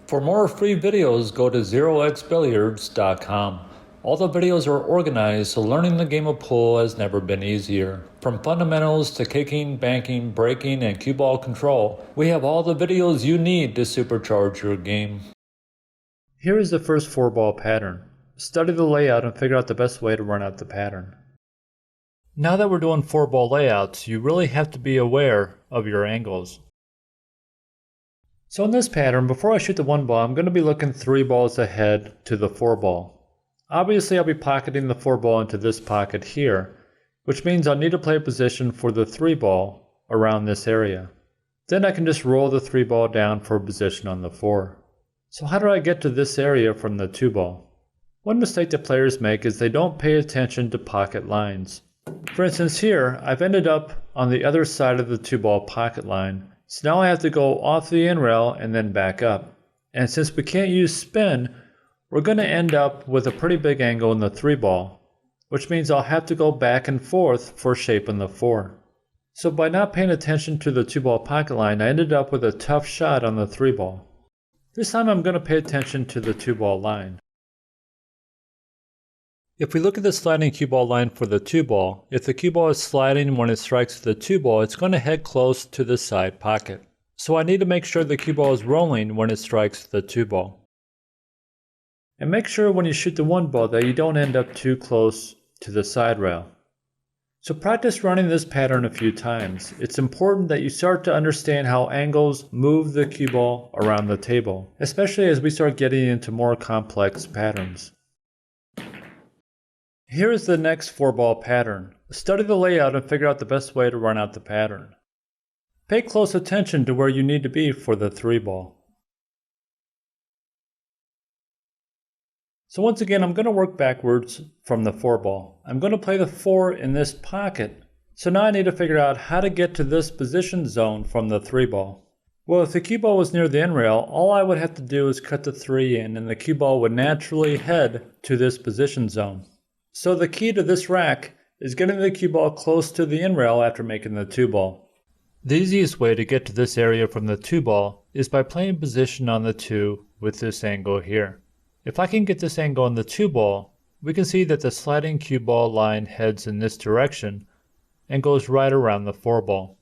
For more free videos, go to zeroxbilliards.com. All the videos are organized so learning the game of pool has never been easier. From fundamentals to kicking, banking, breaking, and cue ball control, we have all the videos you need to supercharge your game. Here is the first 4-ball pattern. Study the layout and figure out the best way to run out the pattern. Now that we're doing 4-ball layouts, you really have to be aware of your angles. So in this pattern, before I shoot the 1 ball, I'm going to be looking 3 balls ahead to the 4 ball. Obviously, I'll be pocketing the 4 ball into this pocket here, which means I'll need to play a position for the 3 ball around this area. Then I can just roll the 3 ball down for a position on the 4. So how do I get to this area from the 2 ball? One mistake that players make is they don't pay attention to pocket lines. For instance here, I've ended up on the other side of the 2 ball pocket line. So now I have to go off the in rail and then back up. And since we can't use spin, we're going to end up with a pretty big angle in the 3 ball, which means I'll have to go back and forth for shape in the 4. So by not paying attention to the 2 ball pocket line, I ended up with a tough shot on the 3 ball. This time I'm going to pay attention to the 2 ball line. If we look at the sliding cue ball line for the 2 ball, if the cue ball is sliding when it strikes the 2 ball, it's going to head close to the side pocket. So I need to make sure the cue ball is rolling when it strikes the 2 ball. And make sure when you shoot the 1 ball that you don't end up too close to the side rail. So practice running this pattern a few times. It's important that you start to understand how angles move the cue ball around the table, especially as we start getting into more complex patterns. Here is the next 4-ball pattern. Study the layout and figure out the best way to run out the pattern. Pay close attention to where you need to be for the 3 ball. So once again, I'm going to work backwards from the 4 ball. I'm going to play the 4 in this pocket. So now I need to figure out how to get to this position zone from the 3 ball. Well, if the cue ball was near the end rail, all I would have to do is cut the 3 in and the cue ball would naturally head to this position zone. So the key to this rack is getting the cue ball close to the in rail after making the 2 ball. The easiest way to get to this area from the 2 ball is by playing position on the 2 with this angle here. If I can get this angle on the 2 ball, we can see that the sliding cue ball line heads in this direction and goes right around the 4 ball.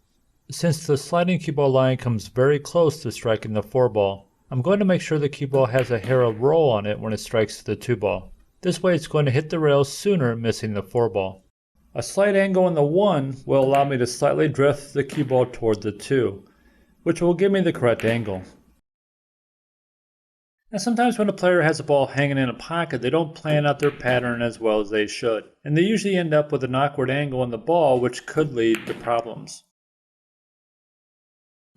Since the sliding cue ball line comes very close to striking the 4 ball, I'm going to make sure the cue ball has a hair of roll on it when it strikes the 2 ball. This way it's going to hit the rail sooner, missing the 4 ball. A slight angle in the 1 will allow me to slightly drift the cue ball toward the 2, which will give me the correct angle. Now sometimes when a player has a ball hanging in a pocket, they don't plan out their pattern as well as they should, and they usually end up with an awkward angle in the ball which could lead to problems.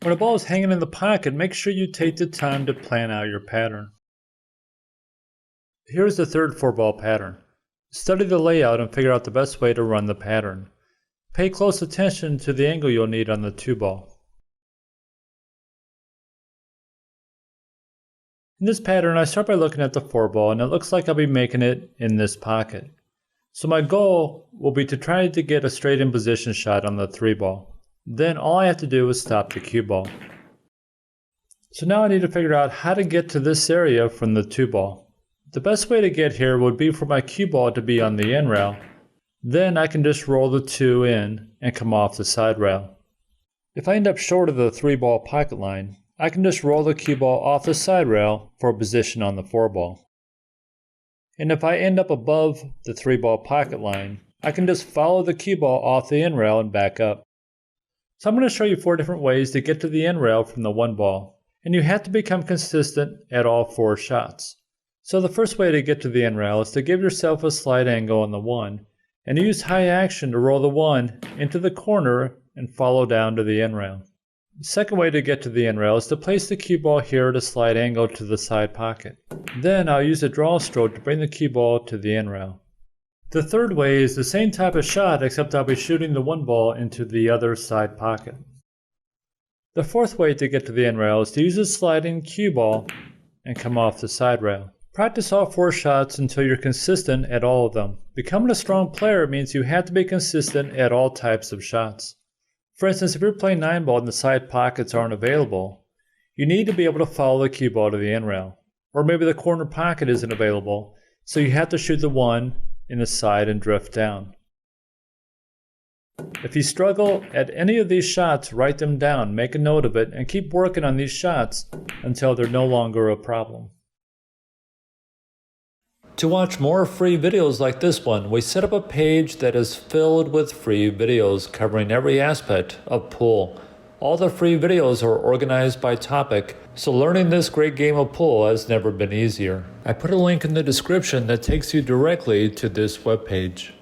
When a ball is hanging in the pocket, make sure you take the time to plan out your pattern. Here's the third 4-ball pattern. Study the layout and figure out the best way to run the pattern. Pay close attention to the angle you'll need on the 2 ball. In this pattern, I start by looking at the 4 ball and it looks like I'll be making it in this pocket. So my goal will be to try to get a straight in position shot on the 3 ball. Then all I have to do is stop the cue ball. So now I need to figure out how to get to this area from the 2 ball. The best way to get here would be for my cue ball to be on the in rail. Then I can just roll the 2 in and come off the side rail. If I end up short of the 3 ball pocket line, I can just roll the cue ball off the side rail for a position on the 4 ball. And if I end up above the 3 ball pocket line, I can just follow the cue ball off the in rail and back up. So I'm going to show you 4 different ways to get to the in rail from the 1 ball, and you have to become consistent at all 4 shots. So the first way to get to the in rail is to give yourself a slight angle on the 1 and use high action to roll the 1 into the corner and follow down to the in rail. The second way to get to the in rail is to place the cue ball here at a slight angle to the side pocket. Then I'll use a draw stroke to bring the cue ball to the in rail. The third way is the same type of shot except I'll be shooting the 1 ball into the other side pocket. The fourth way to get to the in rail is to use a sliding cue ball and come off the side rail. Practice all 4 shots until you're consistent at all of them. Becoming a strong player means you have to be consistent at all types of shots. For instance, if you're playing 9-ball and the side pockets aren't available, You need to be able to follow the cue ball to the end rail. Or maybe the corner pocket isn't available, so you have to shoot the one in the side and drift down. If you struggle at any of these shots, write them down, make a note of it, and keep working on these shots until they're no longer a problem. To watch more free videos like this one, we set up a page that is filled with free videos covering every aspect of pool. All the free videos are organized by topic, so learning this great game of pool has never been easier. I put a link in the description that takes you directly to this webpage.